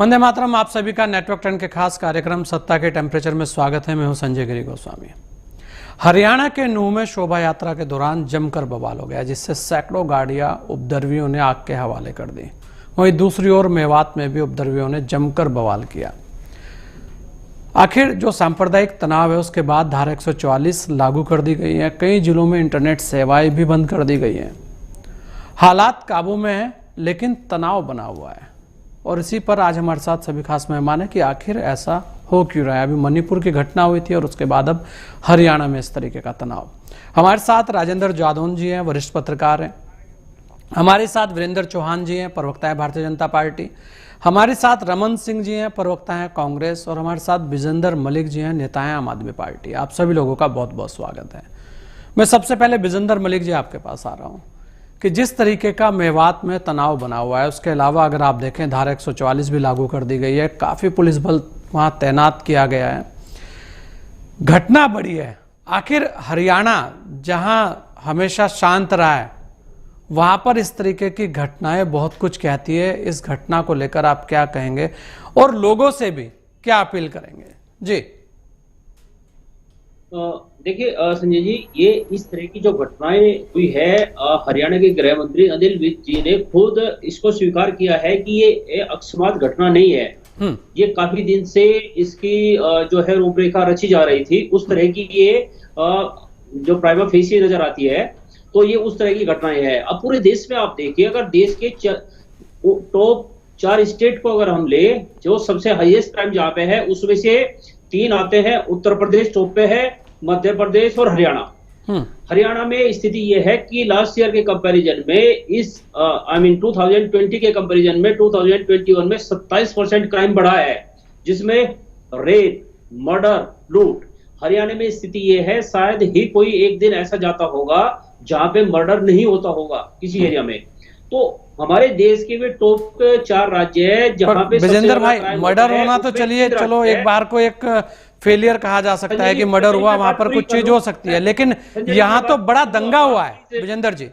वंदे मातरम। आप सभी का नेटवर्क 10 के खास कार्यक्रम सत्ता के टेम्परेचर में स्वागत है। मैं हूं संजय गिरी गोस्वामी। हरियाणा के नूह में शोभा यात्रा के दौरान जमकर बवाल हो गया, जिससे सैकड़ों गाड़ियां उपद्रवियों ने आग के हवाले कर दी। वहीं दूसरी ओर मेवात में भी उपद्रवियों ने जमकर बवाल किया। आखिर जो सांप्रदायिक तनाव है उसके बाद धारा 144 लागू कर दी गई है। कई जिलों में इंटरनेट सेवाएं भी बंद कर दी गई हैं। हालात काबू में है, लेकिन तनाव बना हुआ है। और इसी पर आज हमारे साथ सभी खास मेहमान हैं कि आखिर ऐसा हो क्यों रहा है। अभी मणिपुर की घटना हुई थी और उसके बाद अब हरियाणा में इस तरीके का तनाव। हमारे साथ राजेंद्र जादौन जी हैं, वरिष्ठ पत्रकार हैं। हमारे साथ वीरेंद्र चौहान जी हैं, प्रवक्ता है भारतीय जनता पार्टी। हमारे साथ रमन सिंह जी हैं, प्रवक्ता हैं कांग्रेस। और हमारे साथ विजेंद्र मलिक जी हैं, नेता हैं आम आदमी पार्टी। आप सभी लोगों का बहुत बहुत स्वागत है। मैं सबसे पहले विजेंद्र मलिक जी आपके पास आ रहा हूँ कि जिस तरीके का मेवात में तनाव बना हुआ है, उसके अलावा अगर आप देखें धारा 144 भी लागू कर दी गई है, काफ़ी पुलिस बल वहाँ तैनात किया गया है, घटना बढ़ी है। आखिर हरियाणा जहाँ हमेशा शांत रहा है, वहाँ पर इस तरीके की घटनाएं बहुत कुछ कहती है। इस घटना को लेकर आप क्या कहेंगे और लोगों से भी क्या अपील करेंगे? जी देखिए संजय जी, ये इस तरह की जो घटनाएं हुई है, हरियाणा के गृह मंत्री अनिल विज जी ने खुद इसको स्वीकार किया है कि ये अकस्मात घटना नहीं है। ये काफी दिन से इसकी जो है रूपरेखा रची जा रही थी। उस तरह की ये जो प्राइमा फेसी नजर आती है, तो ये उस तरह की घटनाएं हैं। अब पूरे देश में आप देखिए, अगर देश के टॉप 4 स्टेट को अगर हम ले, जो सबसे हाईएस्ट क्राइम जहाँ पे है, उसमें से 3 आते हैं। उत्तर प्रदेश टॉप पे है, मध्य प्रदेश और हरियाणा। हरियाणा में स्थिति यह है कि लास्ट ईयर के कंपैरिजन में, इस 2020 के कंपैरिजन में 2021 में 27% क्राइम बढ़ा है, जिसमें रेप, मर्डर, लूट। हरियाणा में स्थिति यह है, शायद ही कोई एक दिन ऐसा जाता होगा जहां पे मर्डर नहीं होता होगा किसी एरिया में। तो हमारे देश के भी टॉप 4 राज्य है जहां पे विजेंद्र भाई, मर्डर होना तो चलिए चलो एक बार को एक फेलियर कहा जा सकता है कि मर्डर हुआ, वहां पर कुछ चीज हो सकती है, लेकिन यहाँ तो बड़ा दंगा हुआ है विजेंद्र जी।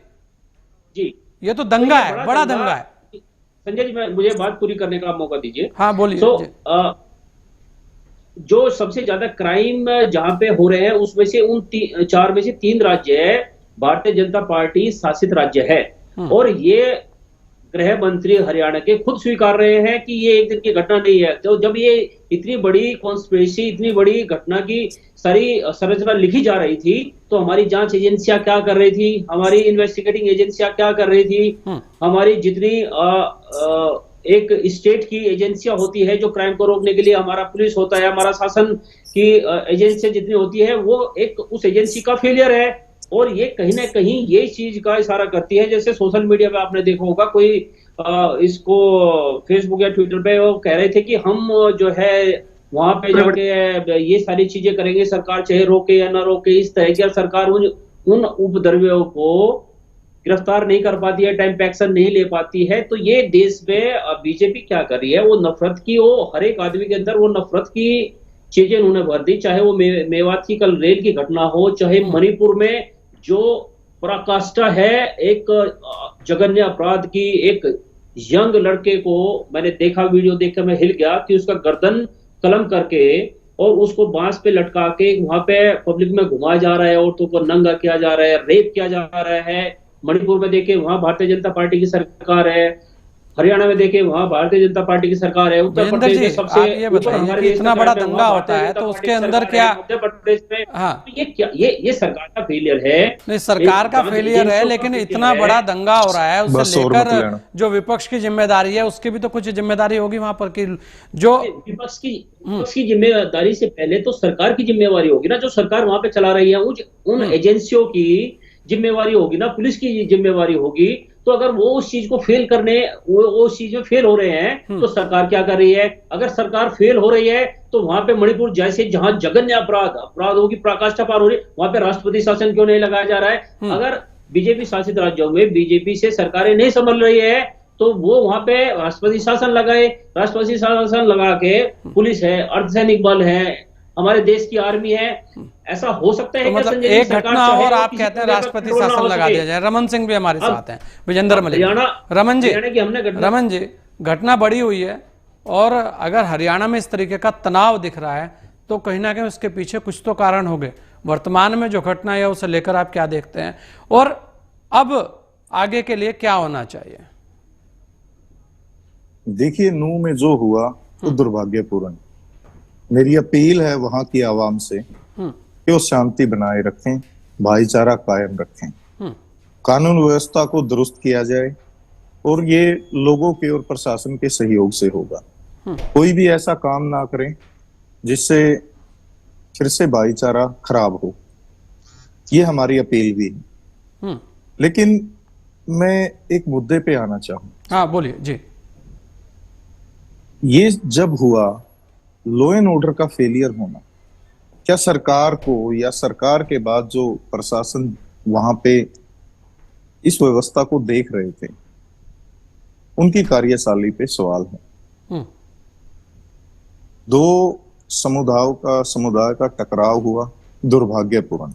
जी, ये तो दंगा है, बड़ा दंगा है। संजय जी, मुझे बात पूरी करने का मौका दीजिए। हाँ बोलिए। तो जो सबसे ज्यादा क्राइम जहां पे हो रहे हैं, उसमें से उन 4 में से 3 राज्य है भारतीय जनता पार्टी शासित राज्य है। और ये गृह मंत्री हरियाणा के खुद स्वीकार रहे हैं कि ये एक दिन की घटना नहीं है। तो जब ये इतनी बड़ी कॉन्स्पिरेसी, इतनी बड़ी घटना की सारी संरचना लिखी जा रही थी, तो हमारी जांच एजेंसियां क्या कर रही थी, हमारी इन्वेस्टिगेटिंग एजेंसियां क्या कर रही थी, हमारी जितनी एक स्टेट की एजेंसियां होती है जो क्राइम को रोकने के लिए, हमारा पुलिस होता है, हमारा शासन की एजेंसियां जितनी होती है, वो एक उस एजेंसी का फेलियर है। और ये कहीं ना कहीं ये चीज का इशारा करती है। जैसे सोशल मीडिया पे आपने देखा होगा, कोई इसको फेसबुक या ट्विटर पे वो कह रहे थे कि हम जो है वहां पे जाके ये सारी चीजें करेंगे, सरकार चाहे रोके या ना रोके। इस तरह की सरकार उन उपद्रवियों को गिरफ्तार नहीं कर पाती है, टाइम पे एक्शन नहीं ले पाती है। तो ये देश में बीजेपी क्या कर रही है, वो नफरत की, वो हर एक आदमी के अंदर वो नफरत की चीजें उन्होंने भर दी। चाहे वो मेवात की कल रेल की घटना हो, चाहे मणिपुर में जो पराकाष्ठा है एक जघन्य अपराध की, एक यंग लड़के को मैंने देखा, वीडियो देखकर मैं हिल गया कि उसका गर्दन कलम करके और उसको बांस पे लटका के वहां पे पब्लिक में घुमाया जा रहा है, औरतों को नंगा किया जा रहा है, रेप किया जा रहा है। मणिपुर में देखे, वहां भारतीय जनता पार्टी की सरकार है। हरियाणा में देखे, वहां भारतीय जनता पार्टी की सरकार है। उत्तर प्रदेश में सबसे ये बताइए कि इतना बड़ा दंगा होता है तो उसके अंदर क्या, मध्य प्रदेश में, हाँ, ये क्या, ये सरकार का फेलियर है। नहीं, सरकार का फेलियर है, लेकिन इतना बड़ा दंगा हो रहा है, उससे लेकर जो विपक्ष की जिम्मेदारी है उसकी भी तो कुछ जिम्मेदारी होगी वहां पर, कि जो विपक्ष की जिम्मेदारी से पहले तो सरकार की जिम्मेवारी होगी ना, जो सरकार वहां पे चला रही है। उन एजेंसियों की जिम्मेवारी होगी ना, पुलिस की जिम्मेवारी होगी। तो अगर वो उस चीज को फेल करने, वो उस चीज में फेल हो रहे हैं, तो सरकार क्या कर रही है? अगर सरकार फेल हो रही है तो वहां पे मणिपुर जैसे जहां जघन्य अपराधों की पराकाष्ठा पार हो रही है, वहां पे राष्ट्रपति शासन क्यों नहीं लगाया जा रहा है? अगर बीजेपी शासित राज्यों में बीजेपी से सरकारें नहीं संभल रही है, तो वो वहां पे राष्ट्रपति शासन लगाए। राष्ट्रपति शासन लगा के पुलिस है, अर्धसैनिक बल है, हमारे देश की आर्मी है। ऐसा हो सकता है तो मतलब एक घटना और आप कहते हैं राष्ट्रपति शासन लगा दिया जाए। रमन सिंह भी हमारे साथ हैं, विजेंद्र मलिक। रमन जी, घटना बड़ी हुई है और अगर हरियाणा में इस तरीके का तनाव दिख रहा है तो कहीं ना कहीं उसके पीछे कुछ तो कारण हो गए। वर्तमान में जो घटना है उसे लेकर आप क्या देखते हैं और अब आगे के लिए क्या होना चाहिए? देखिए, नूंह में जो हुआ तो दुर्भाग्यपूर्ण। मेरी अपील है वहां की आवाम से कि वो शांति बनाए रखें, भाईचारा कायम रखें, कानून व्यवस्था को दुरुस्त किया जाए और ये लोगों के और प्रशासन के सहयोग से होगा। कोई भी ऐसा काम ना करें जिससे फिर से भाईचारा खराब हो, ये हमारी अपील भी है। लेकिन मैं एक मुद्दे पे आना चाहूं। हाँ, बोलिए जी। ये जब हुआ लॉ एंड ऑर्डर का फेलियर होना, क्या सरकार को या सरकार के बाद जो प्रशासन वहां पे इस व्यवस्था को देख रहे थे उनकी कार्यशैली पे सवाल है। दो समुदाय का टकराव हुआ, दुर्भाग्यपूर्ण।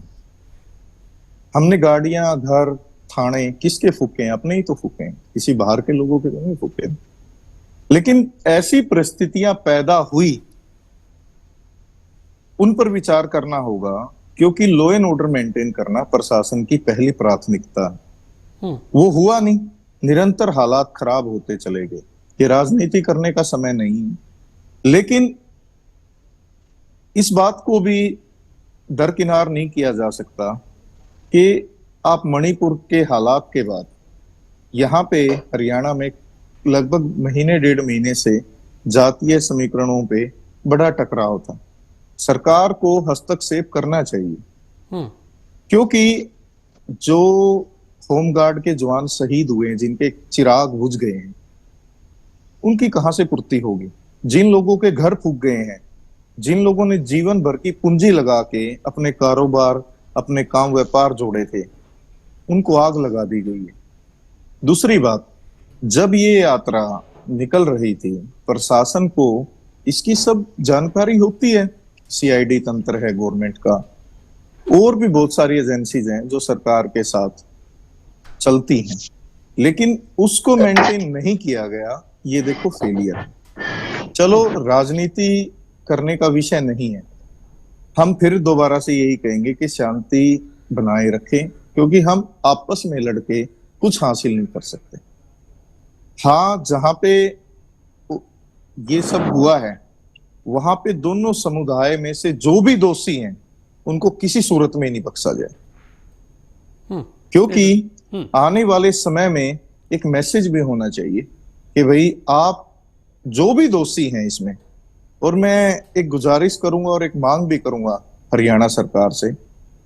हमने गाड़ियां, घर, थाने किसके फूके हैं? अपने ही तो फूके हैं, किसी बाहर के लोगों के तो नहीं फूके। लेकिन ऐसी परिस्थितियां पैदा हुई, उन पर विचार करना होगा, क्योंकि लॉ एंड ऑर्डर मेंटेन करना प्रशासन की पहली प्राथमिकता है। वो हुआ नहीं, निरंतर हालात खराब होते चले गए। ये राजनीति करने का समय नहीं है, लेकिन इस बात को भी दरकिनार नहीं किया जा सकता कि आप मणिपुर के हालात के बाद यहाँ पे हरियाणा में लगभग महीने, 1.5 महीने से जातीय समीकरणों पे बड़ा टकराव था। सरकार को हस्तक्षेप करना चाहिए, क्योंकि जो होमगार्ड के जवान शहीद हुए हैं, जिनके चिराग बुझ गए हैं, उनकी कहां से पूर्ति होगी? जिन लोगों के घर फूक गए हैं, जिन लोगों ने जीवन भर की पूंजी लगा के अपने कारोबार, अपने काम व्यापार जोड़े थे, उनको आग लगा दी गई है। दूसरी बात, जब ये यात्रा निकल रही थी, प्रशासन को इसकी सब जानकारी होती है। सीआईडी तंत्र है गवर्नमेंट का, और भी बहुत सारी एजेंसीज हैं जो सरकार के साथ चलती हैं, लेकिन उसको मेंटेन नहीं किया गया। ये देखो फेलियर। चलो, राजनीति करने का विषय नहीं है, हम फिर दोबारा से यही कहेंगे कि शांति बनाए रखें, क्योंकि हम आपस में लड़के कुछ हासिल नहीं कर सकते। हाँ, जहां पे ये सब हुआ है वहां पे दोनों समुदाय में से जो भी दोषी हैं उनको किसी सूरत में नहीं बख्शा जाए, क्योंकि आने वाले समय में एक मैसेज भी होना चाहिए कि भाई आप जो भी दोषी हैं इसमें, और मैं एक गुजारिश करूंगा और एक मांग भी करूंगा हरियाणा सरकार से,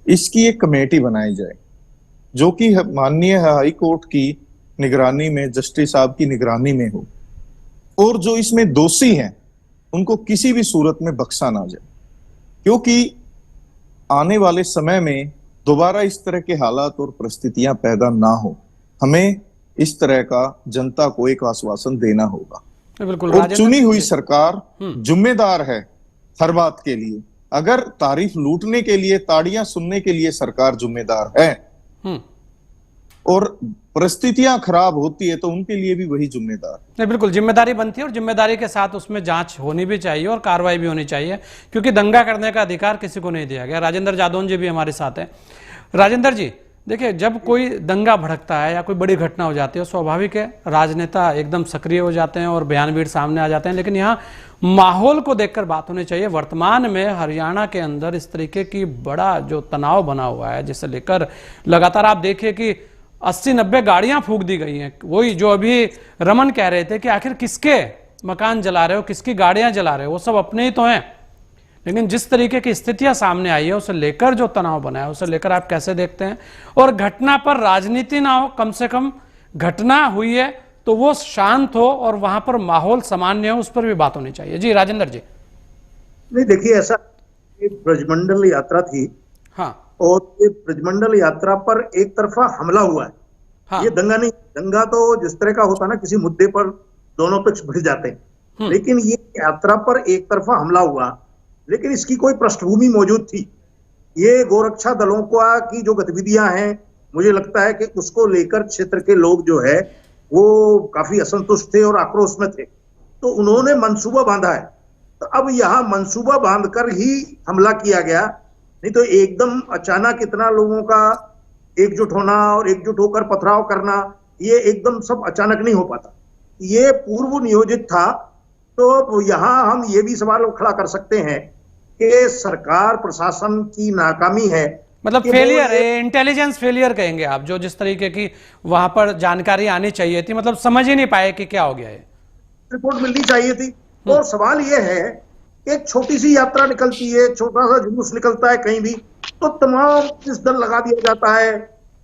इसकी एक कमेटी बनाई जाए जो कि माननीय हाई कोर्ट की निगरानी में, जस्टिस साहब की निगरानी में हो, और जो इसमें दोषी हैं उनको किसी भी सूरत में बख्शा ना जाए, क्योंकि आने वाले समय में दोबारा इस तरह के हालात और परिस्थितियां पैदा ना हो। हमें इस तरह का जनता को एक आश्वासन देना होगा। बिल्कुल, और चुनी हुई सरकार जिम्मेदार है हर बात के लिए। अगर तारीफ लूटने के लिए, ताड़ियां सुनने के लिए सरकार जिम्मेदार है, और परिस्थितियां खराब होती है तो उनके लिए भी वही जिम्मेदार नहीं, बिल्कुल जिम्मेदारी बनती है और जिम्मेदारी के साथ उसमें जांच होनी भी चाहिए और कार्रवाई भी होनी चाहिए, क्योंकि दंगा करने का अधिकार किसी को नहीं दिया गया। राजेंद्र जादौन जी भी हमारे साथ हैं। राजेंद्र जी, देखिए, जब कोई दंगा भड़कता है या कोई बड़ी घटना हो जाती है, स्वाभाविक है राजनेता एकदम सक्रिय हो जाते हैं और बयानवीर सामने आ जाते हैं, लेकिन यहाँ माहौल को देखकर बात होनी चाहिए। वर्तमान में हरियाणा के अंदर इस तरीके की बड़ा जो तनाव बना हुआ है, जिसे लेकर लगातार आप देखिए कि 80-90 गाड़ियां फूंक दी गई हैं। वही जो अभी रमन कह रहे थे कि आखिर किसके मकान जला रहे हो, किसकी गाड़ियां जला रहे हो, वो सब अपने ही तो हैं। लेकिन जिस तरीके की स्थितियां सामने आई है, उसे लेकर जो तनाव बना है, उसे लेकर आप कैसे देखते हैं? और घटना पर राजनीति ना हो, कम से कम घटना हुई है तो वो शांत हो और वहां पर माहौल सामान्य हो, उस पर भी बात होनी चाहिए। जी राजेंद्र जी। नहीं, देखिए, ऐसा ब्रजमंडल यात्रा थी। हाँ, और ये ब्रजमंडल यात्रा पर एक तरफा हमला हुआ है। हाँ। ये दंगा नहीं। दंगा तो जिस तरह का होता है ना, किसी मुद्दे पर दोनों पक्ष भिड़ जाते हैं, लेकिन ये यात्रा पर एक तरफा हमला हुआ, लेकिन इसकी कोई पृष्ठभूमि मौजूद थी। ये गोरक्षा दलों की जो गतिविधियां हैं, मुझे लगता है कि उसको लेकर क्षेत्र के लोग जो है वो काफी असंतुष्ट थे और आक्रोश में थे। तो उन्होंने मंसूबा बांधा है। तो अब यहाँ मंसूबा बांधकर ही हमला किया गया, नहीं तो एकदम अचानक इतना लोगों का एकजुट होना और एकजुट होकर पथराव करना, ये एकदम सब अचानक नहीं हो पाता, ये पूर्व नियोजित था। तो यहाँ हम ये भी सवाल खड़ा कर सकते हैं कि सरकार प्रशासन की नाकामी है, मतलब फेलियर है, इंटेलिजेंस फेलियर कहेंगे आप, जो जिस तरीके की वहां पर जानकारी आनी चाहिए थी, मतलब समझ ही नहीं पाए कि क्या हो गया है, रिपोर्ट मिलनी चाहिए थी। और सवाल यह है, एक छोटी सी यात्रा निकलती है, छोटा सा जुलूस निकलता है कहीं भी, तो तमाम इस दल लगा दिया जाता है,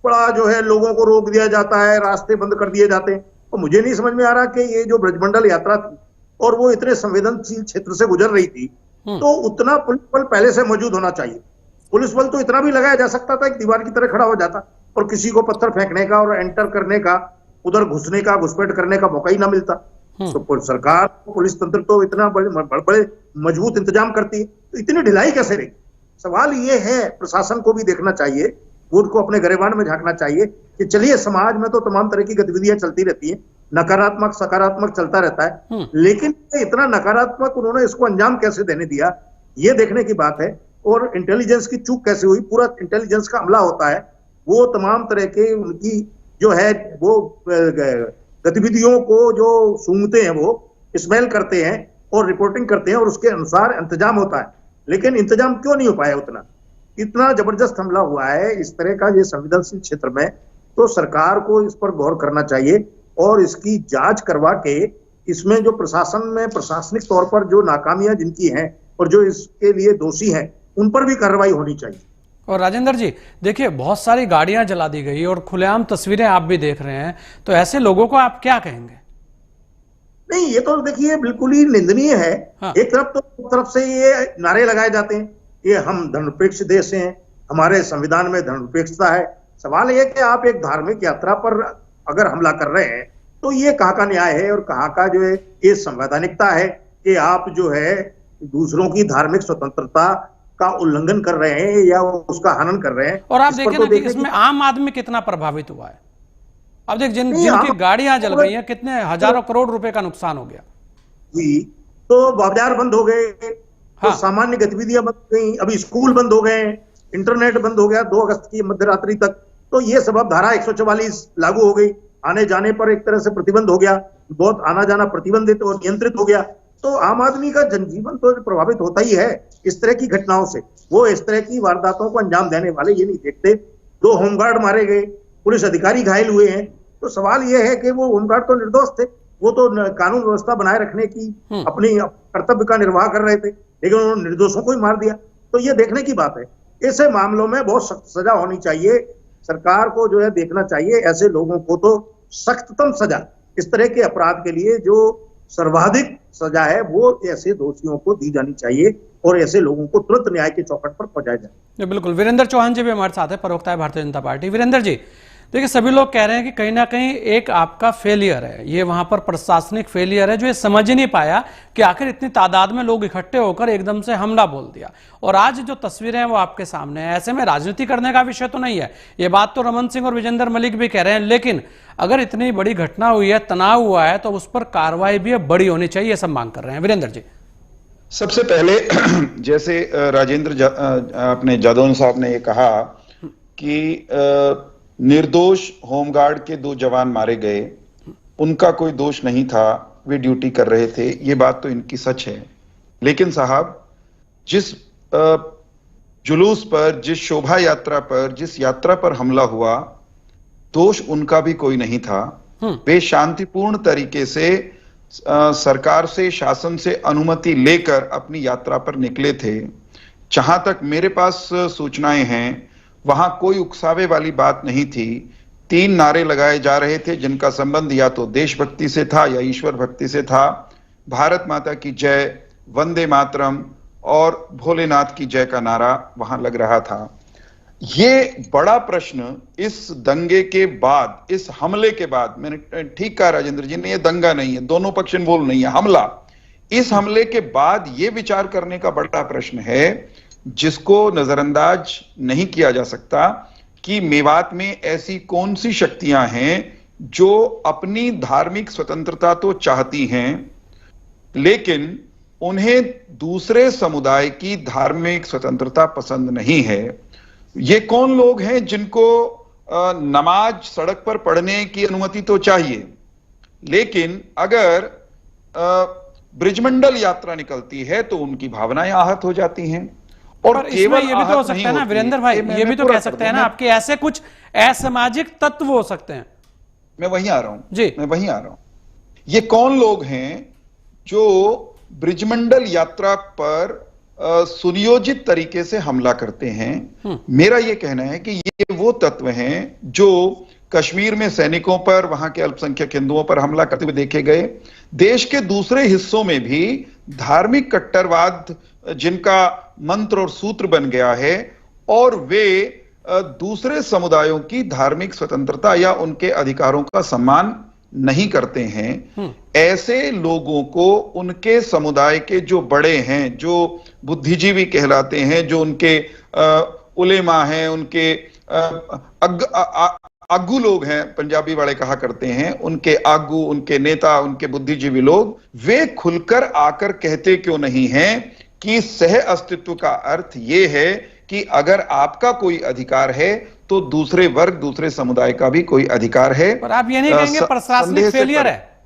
बड़ा जो है लोगों को रोक दिया जाता है, रास्ते बंद कर दिए जाते हैं। और मुझे नहीं समझ में आ रहा कि ये जो ब्रजमंडल यात्रा थी और वो इतने संवेदनशील क्षेत्र से गुजर रही थी, तो उतना पुलिस बल पहले से मौजूद होना चाहिए। पुलिस बल तो इतना भी लगाया जा सकता था, एक दीवार की तरह खड़ा हो जाता और किसी को पत्थर फेंकने का और एंटर करने का, उधर घुसने का, घुसपैठ करने का मौका ही ना मिलता। तो सरकार, पुलिस तंत्र तो इतना बड़े मजबूत इंतजाम करती है, तो इतनी ढिलाई कैसे रही? सवाल ये है, प्रशासन को भी देखना चाहिए, वोट को अपने गरेबान में झांकना चाहिए कि चलिए समाज में तो तमाम तरह की गतिविधियां चलती रहती हैं, नकारात्मक सकारात्मक चलता रहता है, लेकिन इतना नकारात्मक उन्होंने इसको अंजाम कैसे देने दिया, ये देखने की बात है। और इंटेलिजेंस की चूक कैसे हुई? पूरा इंटेलिजेंस का हमला होता है, वो तमाम तरह के उनकी जो है वो गतिविधियों को जो सूंघते हैं, वो स्मेल करते हैं और रिपोर्टिंग करते हैं और उसके अनुसार इंतजाम होता है। लेकिन इंतजाम क्यों नहीं हो पाया उतना? इतना जबरदस्त हमला हुआ है इस तरह का ये संवेदनशील क्षेत्र में, तो सरकार को इस पर गौर करना चाहिए और इसकी जांच करवा के इसमें जो प्रशासन में प्रशासनिक तौर पर जो नाकामियां जिनकी हैं और जो इसके लिए दोषी हैं, उन पर भी कार्रवाई होनी चाहिए। और राजेंद्र जी देखिए, बहुत सारी गाड़ियां जला दी गई और खुलेआम तस्वीरें आप भी देख रहे हैं, तो ऐसे लोगों को आप क्या कहेंगे? नहीं, ये तो देखिए बिल्कुल ही निंदनीय है। हाँ। एक तरफ से ये नारे लगाए जाते हैं, ये हम धर्मनिरपेक्ष देश हैं, हमारे संविधान में धर्मनिरपेक्षता है। सवाल ये कि आप एक धार्मिक यात्रा पर अगर हमला कर रहे हैं, तो ये कहाँ का न्याय है और कहाँ का जो है ये संवैधानिकता है कि आप जो है दूसरों की धार्मिक स्वतंत्रता का उल्लंघन कर रहे हैं या उसका हनन कर रहे हैं। और आप देखें ना कि इसमें आम आदमी कितना प्रभावित हुआ है। अब देख जिनकी गाड़ियां जल गई हैं, कितने हजारों करोड़ रुपए का नुकसान हो गया जी। तो बाजार बंद हो गए, हाँ। तो सामान्य गतिविधियां बंद हो गई, अभी स्कूल बंद हो गए, इंटरनेट बंद हो गया 2 अगस्त की मध्यरात्रि तक। तो ये सबब धारा 144 लागू हो गई, आने जाने पर एक तरह से प्रतिबंध हो गया, बहुत आना जाना प्रतिबंधित और नियंत्रित हो गया। तो आम आदमी का जनजीवन तो प्रभावित होता ही है इस तरह की घटनाओं से। वो इस तरह की वारदातों को अंजाम देने वाले ये नहीं देखते। 2 होमगार्ड मारे गए, पुलिस अधिकारी घायल हुए हैं। तो सवाल यह है कि वो होमगार्ड तो निर्दोष थे, वो तो कानून व्यवस्था बनाए रखने की अपनी कर्तव्य का निर्वाह कर रहे थे, लेकिन उन्होंने निर्दोषों को ही मार दिया। तो ये देखने की बात है। ऐसे मामलों में बहुत सख्त सजा होनी चाहिए। सरकार को जो है देखना चाहिए, ऐसे लोगों को तो सख्ततम सजा, इस तरह के अपराध के लिए जो सर्वाधिक सजा है वो ऐसे दोषियों को दी जानी चाहिए और ऐसे लोगों को तुरंत न्याय के चौखट पर पहुंचाया जाए। बिल्कुल। वीरेंद्र चौहान जी भी हमारे साथ है, प्रवक्ता है भारतीय जनता पार्टी। वीरेंद्र जी देखिए, सभी लोग कह रहे हैं कि कहीं ना कहीं एक आपका फेलियर है, ये वहां पर प्रशासनिक फेलियर है, जो ये समझ ही नहीं पाया कि आखिर इतनी तादाद में लोग इकट्ठे होकर एकदम से हमला बोल दिया। और आज जो तस्वीरें हैं वो आपके सामने है। ऐसे में राजनीति करने का विषय तो नहीं है, ये बात तो रमन सिंह और विजेंद्र मलिक भी कह रहे हैं, लेकिन अगर इतनी बड़ी घटना हुई है, तनाव हुआ है, तो उस पर कार्रवाई भी बड़ी होनी चाहिए, ये सब मांग कर रहे हैं। वीरेंद्र जी सबसे पहले जैसे राजेंद्र अपने जादौन साहब ने ये कहा कि निर्दोष होमगार्ड के 2 जवान मारे गए, उनका कोई दोष नहीं था, वे ड्यूटी कर रहे थे, ये बात तो इनकी सच है। लेकिन साहब, जिस जुलूस पर, जिस शोभा यात्रा पर, जिस यात्रा पर हमला हुआ, दोष उनका भी कोई नहीं था। वे शांतिपूर्ण तरीके से सरकार से, शासन से अनुमति लेकर अपनी यात्रा पर निकले थे। जहां तक मेरे पास सूचनाएं हैं, वहां कोई उकसावे वाली बात नहीं थी। 3 नारे लगाए जा रहे थे जिनका संबंध या तो देशभक्ति से था या ईश्वर भक्ति से था। भारत माता की जय, वंदे मातरम और भोलेनाथ की जय का नारा वहां लग रहा था। ये बड़ा प्रश्न इस दंगे के बाद, इस हमले के बाद, मैंने ठीक कहा राजेंद्र जी ने, ये दंगा नहीं है, दोनों पक्ष बोल नहीं है, हमला। इस हमले के बाद ये विचार करने का बड़ा प्रश्न है, जिसको नजरअंदाज नहीं किया जा सकता, कि मेवात में ऐसी कौन सी शक्तियां हैं जो अपनी धार्मिक स्वतंत्रता तो चाहती हैं, लेकिन उन्हें दूसरे समुदाय की धार्मिक स्वतंत्रता पसंद नहीं है। ये कौन लोग हैं जिनको नमाज सड़क पर पढ़ने की अनुमति तो चाहिए, लेकिन अगर ब्रिजमंडल यात्रा निकलती है तो उनकी भावनाएं आहत हो जाती हैं। और केवल ये भी तो हो सकता है ना वीरेंद्र भाई, ये भी तो कह सकते हैं ना आपके ऐसे कुछ असामाजिक तत्व हो सकते हैं। मैं वहीं आ रहा हूं जी, मैं वहीं आ रहा हूं। ये कौन लोग हैं जो ब्रिजमंडल यात्रा पर सुनियोजित तरीके से हमला करते हैं? मेरा यह कहना है कि ये वो तत्व हैं जो कश्मीर में सैनिकों पर, वहां के अल्पसंख्यक हिंदुओं पर हमला करते हुए देखे गए। देश के दूसरे हिस्सों में भी धार्मिक कट्टरवाद जिनका मंत्र और सूत्र बन गया है, और वे दूसरे समुदायों की धार्मिक स्वतंत्रता या उनके अधिकारों का सम्मान नहीं करते हैं। ऐसे लोगों को उनके समुदाय के जो बड़े हैं, जो बुद्धिजीवी कहलाते हैं, जो उनके उलेमा हैं, उनके आगू लोग हैं, पंजाबी वाले कहा करते हैं, उनके आगू, उनके नेता, उनके बुद्धिजीवी लोग, वे खुलकर आकर कहते क्यों नहीं हैं कि सह अस्तित्व का अर्थ यह है कि अगर आपका कोई अधिकार है तो दूसरे वर्ग, दूसरे समुदाय का भी कोई अधिकार है। पर आप ये नहीं कहेंगे प्रशासनिक फेलियर है?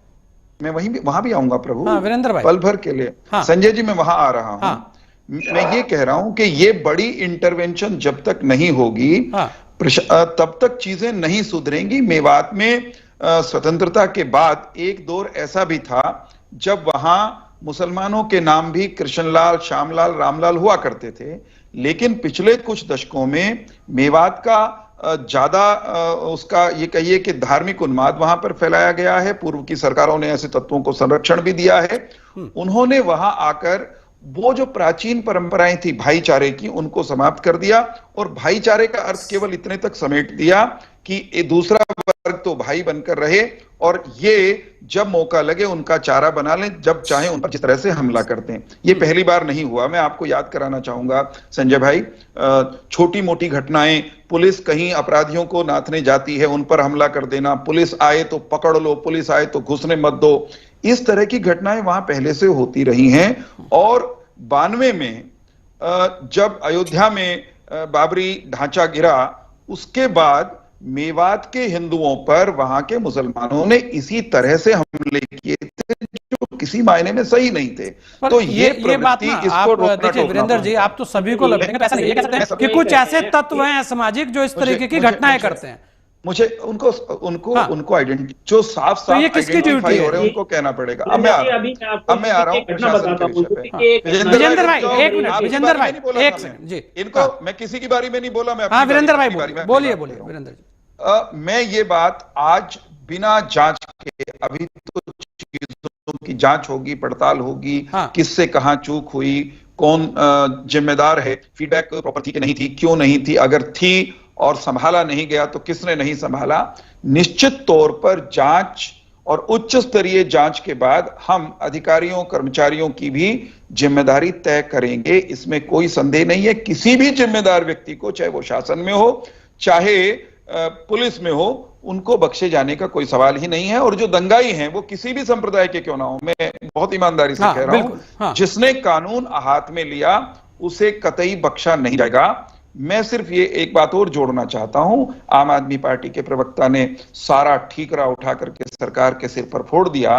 मैं वहां भी आऊंगा प्रभु, हाँ, वीरेंद्र भाई, पल भर के लिए। हाँ, संजय जी, मैं वहां आ रहा हूं। हाँ, मैं ये कह रहा हूं कि ये बड़ी इंटरवेंशन जब तक नहीं होगी, हाँ, तब तक चीजें नहीं सुधरेंगी। मेवात में स्वतंत्रता के बाद एक दौर ऐसा भी था जब वहां मुसलमानों के नाम भी कृष्णलाल, श्यामलाल, रामलाल हुआ करते थे, लेकिन पिछले कुछ दशकों में मेवात का ज्यादा उसका ये कहिए कि धार्मिक उन्माद वहां पर फैलाया गया है। पूर्व की सरकारों ने ऐसे तत्वों को संरक्षण भी दिया है। उन्होंने वहां आकर वो जो प्राचीन परंपराएं थी भाईचारे की, उनको समाप्त कर दिया, और भाईचारे का अर्थ केवल इतने तक समेट दिया कि दूसरा वर्ग तो भाई बनकर रहे, और ये जब मौका लगे उनका चारा बना लें, जब चाहे उन पर जिस तरह से हमला करते हैं। ये पहली बार नहीं हुआ। मैं आपको याद कराना चाहूंगा संजय भाई, छोटी मोटी घटनाएं, पुलिस कहीं अपराधियों को नाथने जाती है, उन पर हमला कर देना, पुलिस आए तो पकड़ लो, पुलिस आए तो घुसने मत दो, इस तरह की घटनाएं वहां पहले से होती रही हैं। और 92 में जब अयोध्या में बाबरी ढांचा गिरा, उसके बाद मेवात के हिंदुओं पर वहां के मुसलमानों ने इसी तरह से हमले किए थे जो किसी मायने में सही नहीं थे। तो ये बात ना, आप देखिए वीरेंद्र जी, आप तो सभी को लगेंगे, ऐसा नहीं कह सकते कि कुछ ऐसे तत्व हैं सामाजिक जो इस तरीके की घटनाएं करते हैं। मुझे उनको आइडेंटिटी जो साफ तो ये किसकी ड्यूटी है? उनको कहना पड़ेगा। अब मैं आ रहा हूँ विजेंद्र भाई, एक मिनट, विजेंद्र भाई एक मिनट जी, इनको मैं किसी की बारी में नहीं बोला, मैं हाँ वीरेंद्र भाई बोलिए वीरेंद्र जी। मैं ये बात आज बिना जांच के, अभी तो चीजों की जांच होगी, पड़ताल होगी, किससे कहां चूक हुई, कौन जिम्मेदार है, फीडबैक प्रॉपर थी कि नहीं थी, क्यों नहीं थी, अगर थी और संभाला नहीं गया तो किसने नहीं संभाला। निश्चित तौर पर जांच और उच्च स्तरीय जांच के बाद हम अधिकारियों, कर्मचारियों की भी जिम्मेदारी तय करेंगे, इसमें कोई संदेह नहीं है। किसी भी जिम्मेदार व्यक्ति को, चाहे वो शासन में हो, चाहे पुलिस में हो, उनको बख्शे जाने का कोई सवाल ही नहीं है। और जो दंगाई हैं वो किसी भी संप्रदाय के क्यों ना हो, मैं बहुत ईमानदारी से कह रहा हूं, जिसने कानून हाथ में लिया उसे कतई बख्शा नहीं जाएगा। मैं सिर्फ ये एक बात और जोड़ना चाहता हूं, आम आदमी पार्टी के प्रवक्ता ने सारा ठीकरा उठा करके सरकार के सिर पर फोड़ दिया,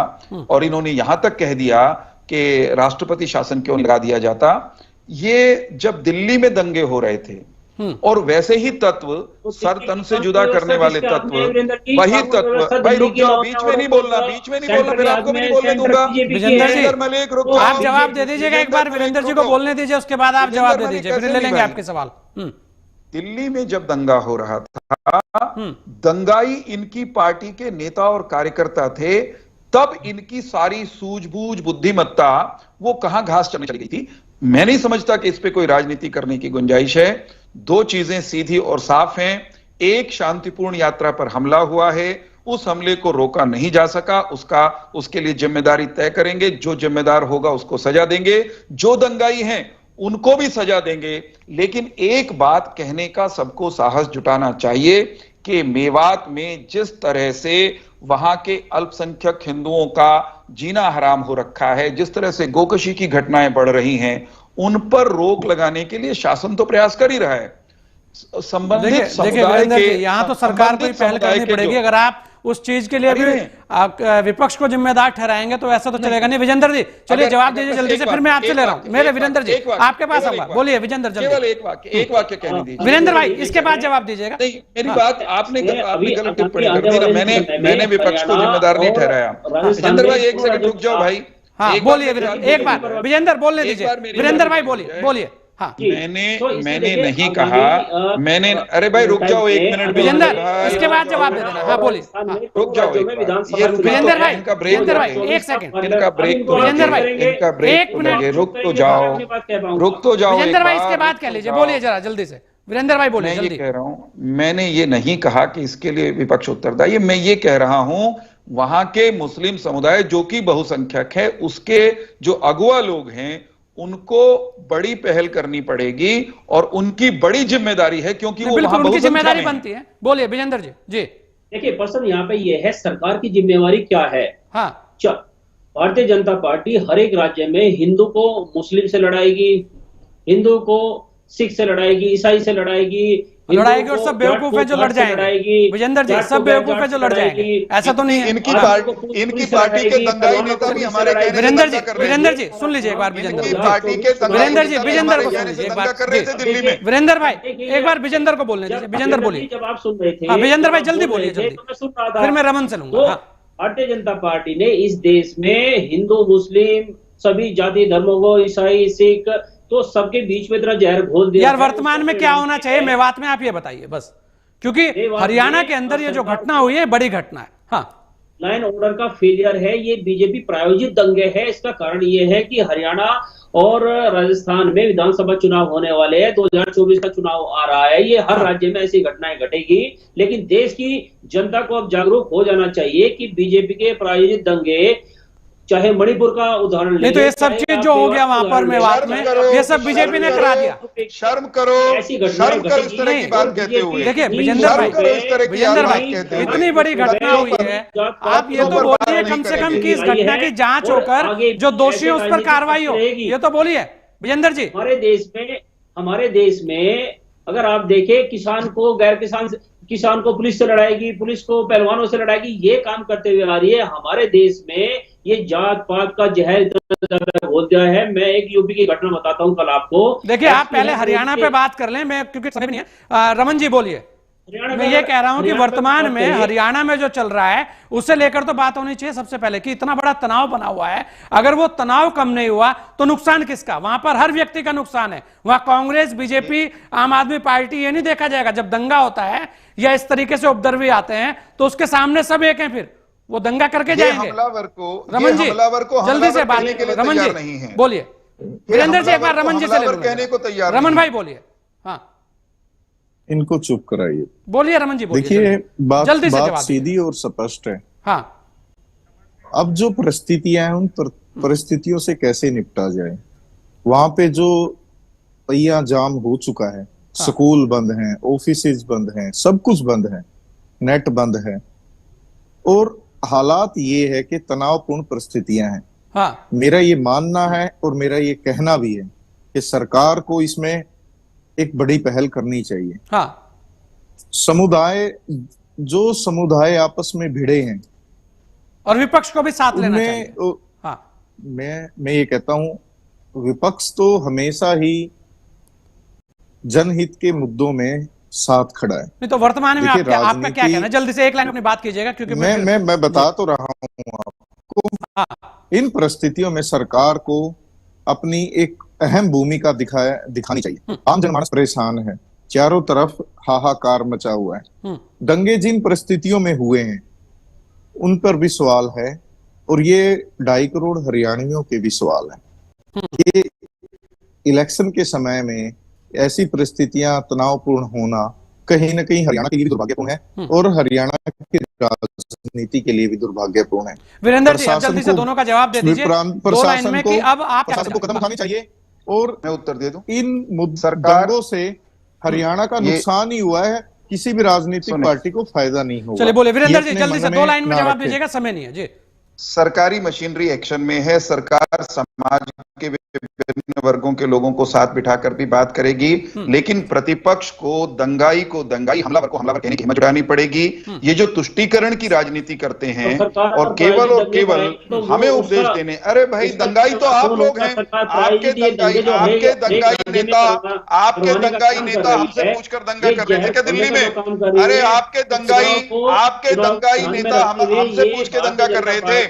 और इन्होंने यहां तक कह दिया कि राष्ट्रपति शासन क्यों लगा दिया जाता। ये जब दिल्ली में दंगे हो रहे थे, और वैसे ही तत्व, सर तन से जुदा करने वाले तत्व, वही तत्व, भाई रुक जाओ, बीच में नहीं बोलना, फिर आपको भी नहीं बोलने दूंगा। आप जवाब दे दीजिएगा एक बार, वीरेंद्र जी को बोलने दीजिए, उसके बाद आप जवाब दे दीजिए, फिर ले लेंगे आपके सवाल। दिल्ली में जब दंगा हो रहा था, दंगाई इनकी पार्टी के नेता और कार्यकर्ता थे, तब इनकी सारी सूझबूझ, बुद्धिमत्ता वो कहां घास चढ़ने चली गई थी। मैं नहीं समझता कि इस पे कोई राजनीति करने की गुंजाइश है। दो चीजें सीधी और साफ हैं। एक, शांतिपूर्ण यात्रा पर हमला हुआ है, उस हमले को रोका नहीं जा सका, उसके लिए जिम्मेदारी तय करेंगे, जो जिम्मेदार होगा उसको सजा देंगे, जो दंगाई हैं उनको भी सजा देंगे। लेकिन एक बात कहने का सबको साहस जुटाना चाहिए कि मेवात में जिस तरह से वहां के अल्पसंख्यक हिंदुओं का जीना हराम हो रखा है, जिस तरह से गोकशी की घटनाएं बढ़ रही हैं, उन पर रोक लगाने के लिए शासन तो प्रयास कर ही रहा है। संबंधित समुदाय के, यहाँ तो सरकार को ही पहल करनी पड़ेगी। अगर आप उस चीज के लिए भी विपक्ष को जिम्मेदार ठहराएंगे तो ऐसा तो चलेगा नहीं। विजेंद्र जी चलिए जवाब दीजिए जल्दी से, फिर मैं आपसे ले रहा हूँ। मेरे वीरेंद्र जी आपके पास आऊंगा, बोलिए विजेंद्र जल्दी। केवल एक वाक्य कहने दीजिए वीरेंद्र भाई, इसके बाद जवाब दीजिएगा। नहीं, मेरी बात आपने गलत टिप्पणी कर दी ना। मैंने विपक्ष को जिम्मेदार नहीं ठहराया। विजेंद्र भाई एक सेकंड रुक जाओ भाई। हाँ बोलिए एक बार विजेंद्र बोलने दीजिए। वीरेंद्र भाई बोलिए। हाँ मैंने नहीं कहा, मैंने, अरे भाई रुक जाओ 1 मिनट विजेंद्र, इसके बाद जवाब दे देना। हाँ बोलिए, रुक जाओ विजेंद्र भाई, विजेंद्र भाई 1 सेकंड, इनका ब्रेक तो विजेंद्र भाई इनका ब्रेक 1 मिनट, रुक तो जाओ विजेंद्र भाई इसके बाद कह लीजिए। बोलिए जरा जल्दी से वीरेंद्र भाई, बोलिए जल्दी। कह रहा हूं, मैंने ये नहीं कहा कि इसके लिए विपक्ष उत्तरदायी है। मैं ये कह रहा हूं वहां के मुस्लिम समुदाय जो कि बहुसंख्यक है, उसके जो अगुवा लोग हैं उनको बड़ी पहल करनी पड़ेगी और उनकी बड़ी जिम्मेदारी है, क्योंकि वो वहां उनकी जिम्मेदारी बनती है। बोलिए विजेंद्र जी। देखिए पर्सन यहाँ पे ये है, सरकार की जिम्मेवारी क्या है। हाँ, भारतीय जनता पार्टी हर एक राज्य में हिंदू को मुस्लिम से लड़ाएगी, हिंदू को सिख से लड़ाएगी, ईसाई से लड़ाएगी और सब बेवकूफ है जो लड़ जाएंगे। विजेंद्र जी सब बेवकूफ है जो लड़ जाएंगे, ऐसा तो नहीं है। इनकी पार्टी के दंगाई नेता भी हमारे वीरेंद्र जी सुन लीजिए एक बार। विजेंद्र जी विजेंद्र को सुन लीजिए एक बार। दिल्ली में वीरेंद्र भाई एक बार विजेंद्र को बोलने दीजिए। विजेंद्र बोलिए। जब आप सुन रहे थे, हाँ विजेंद्र भाई जल्दी बोलिए, जल्दी, फिर मैं रमन से लूंगा। भारतीय जनता पार्टी ने इस देश में हिंदू मुस्लिम सभी जाति धर्मों को, ईसाई सिख, तो सबके बीच में तरह जहर घोल दिया। यार वर्तमान में क्या होना चाहिए मेवात में, आप ये बताइए बस, क्योंकि हरियाणा के अंदर ये जो घटना हुई है बड़ी घटना है। हाँ, लाइन ऑर्डर का फेलियर है, ये बीजेपी प्रायोजित दंगे है। इसका कारण ये है कि हरियाणा और राजस्थान में विधानसभा चुनाव होने वाले हैं, 2024 का चुनाव आ रहा है। ये हर राज्य में ऐसी घटनाएं घटेगी, लेकिन देश की जनता को अब जागरूक हो जाना चाहिए कि बीजेपी के प्रायोजित दंगे, चाहे मणिपुर का उदाहरण नहीं तो ये सब चीज जो हो गया वहां पर मेवात में, ये सब बीजेपी ने करा दिया। शर्म करो इस तरह की बात कहते हुए। देखिए विजेंद्र भाई इतनी बड़ी घटना हुई है, आप ये तो बोलिए कम से कम कि इस घटना की जांच होकर जो दोषी उस पर कार्रवाई हो, ये तो बोलिए विजेंद्र जी। हमारे देश में अगर आप देखें, किसान को गैर किसान को पुलिस से लड़ाएगी, पुलिस को पहलवानों से लड़ाएगी, ये काम करते हुए आ रही है। हमारे देश में ये जात पात का जहर घोल दिया है। मैं एक यूपी की घटना बताता हूं कल आपको। देखिए आप पहले हरियाणा पे बात कर लें, मैं क्योंकि समय नहीं है। रमन जी बोलिए। मैं ये कह रहा हूं कि वर्तमान में हरियाणा में जो चल रहा है उससे लेकर तो बात होनी चाहिए सबसे पहले कि इतना बड़ा तनाव बना हुआ है। अगर वो तनाव कम नहीं हुआ तो नुकसान किसका? वहां पर हर व्यक्ति का नुकसान है। वहां कांग्रेस, बीजेपी, आम आदमी पार्टी ये नहीं देखा जाएगा। जब दंगा होता है या इस तरीके से उपद्रवी आते हैं तो उसके सामने सब एक हैं, फिर वो दंगा करके जाएंगे। रमन जी जल्दी से बात, रमन जी बोलिए। वीरेंद्र जी एक बार रमन जी से कहने को तैयार, रमन भाई बोलिए। हाँ इनको चुप कराइए। बोलिए रमन जी बोलिए। देखिए जल्दी बात सीधी और स्पष्ट है। हाँ, अब जो परिस्थितियां हैं उन परिस्थितियों से कैसे निपटा जाए। वहां पे जो पहिया जाम हो चुका है, स्कूल बंद हैं, ऑफिसेज बंद हैं, सब कुछ बंद है, नेट बंद है, और हालात ये है कि तनावपूर्ण परिस्थितियां हैं। हाँ, मेरा ये मानना है और मेरा ये कहना भी है कि सरकार को इसमें एक बड़ी पहल करनी चाहिए। हाँ, समुदाय आपस में भिड़े हैं और विपक्ष को भी साथ लेना चाहिए। हाँ, मैं ये कहता हूं विपक्ष तो हमेशा ही जनहित के मुद्दों में साथ खड़ा है। नहीं तो वर्तमान में आपका क्या कहना है? जल्दी से एक लाइन अपनी बात कीजिएगा, क्योंकि मैं बता तो रहा हूं आपको। हाँ, इन परिस्थितियों में सरकार को अपनी एक अहम भूमिका दिखानी चाहिए। आम जनमानस परेशान है, चारों तरफ हाहाकार मचा हुआ है। दंगे जिन परिस्थितियों में हुए हैं उन पर भी सवाल है, और ये 2.5 करोड़ हरियाणवियों के भी सवाल है। ये इलेक्शन के समय में ऐसी परिस्थितियां तनावपूर्ण होना कहीं ना कहीं हरियाणा के लिए भी दुर्भाग्यपूर्ण है और हरियाणा की राजनीति के लिए भी दुर्भाग्यपूर्ण है। वीरेंद्र जी जल्दी से दोनों का जवाब दे दीजिए दो लाइन में कि अब आप प्रशासन को कदम उठानी चाहिए। और मैं उत्तर दे दूं, इन दंगों से हरियाणा का नुकसान ही हुआ है किसी भी राजनीतिक पार्टी को फायदा नहीं होगा। चलिए बोले वीरेंद्र जी, ये अपने जल्दी से मन 2 लाइन में ना जवाब रखें। दीजिएगा, समय नहीं है जी। सरकारी मशीनरी एक्शन में है, सरकार समाज के विभिन्न वर्गों के लोगों को साथ बिठाकर भी बात करेगी, लेकिन प्रतिपक्ष को दंगाई हमलावर को हमलावर कहने की हिम्मत जुटानी पड़ेगी। ये जो तुष्टीकरण की राजनीति करते हैं और केवल हमें उपदेश देने, अरे भाई दंगाई तो आप लोग हैं, आपके दंगाई नेता हमसे पूछकर दंगा कर रहे थे क्या दिल्ली में? अरे आपके दंगाई नेता हमसे पूछ के दंगा कर रहे थे,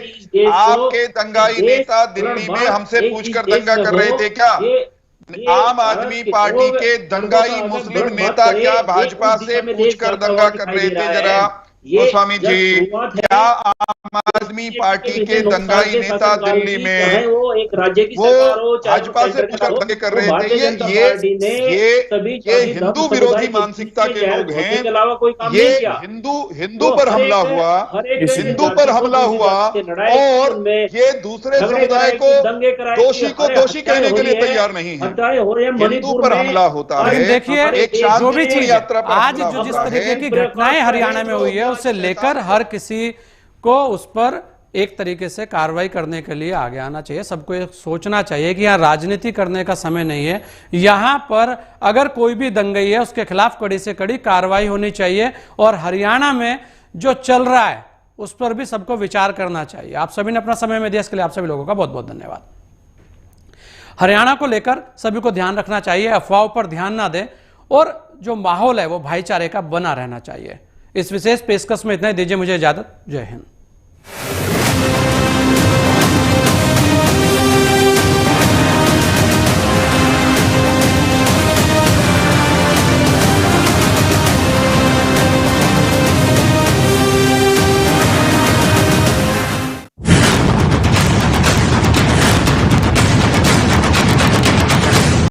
आपके दंगाई नेता दिल्ली में हमसे पूछकर दंगा कर रहे थे क्या? आम आदमी पार्टी के दंगाई मुस्लिम नेता क्या भाजपा से पूछकर दंगा कर रहे थे? जरा गोस्वामी जी, क्या आम आदमी पार्टी के दंगाई नेता दिल्ली में वो भाजपा से पूछकर दंगे कर रहे थे? ये हिंदू विरोधी मानसिकता के लोग हैं। ये हिंदू पर हमला हुआ, और ये दूसरे समुदाय को दोषी कहने के लिए तैयार नहीं है। हिंदू पर हमला होता है। देखिए जो भी चीज आज जो जिस तरीके की घटनाएं हरियाणा में हुई है, उससे लेकर हर किसी को उस पर एक तरीके से कार्रवाई करने के लिए आगे आना चाहिए। सबको ये सोचना चाहिए कि यहाँ राजनीति करने का समय नहीं है। यहाँ पर अगर कोई भी दंगई है उसके खिलाफ कड़ी से कड़ी कार्रवाई होनी चाहिए, और हरियाणा में जो चल रहा है उस पर भी सबको विचार करना चाहिए। आप सभी ने अपना समय में दिया, इसके लिए आप सभी लोगों का बहुत बहुत धन्यवाद। हरियाणा को लेकर सभी को ध्यान रखना चाहिए, अफवाहों पर ध्यान ना दें, और जो माहौल है वो भाईचारे का बना रहना चाहिए। इस विशेष पेशकश में इतना ही, दीजिए मुझे इजाजत। जय हिंद।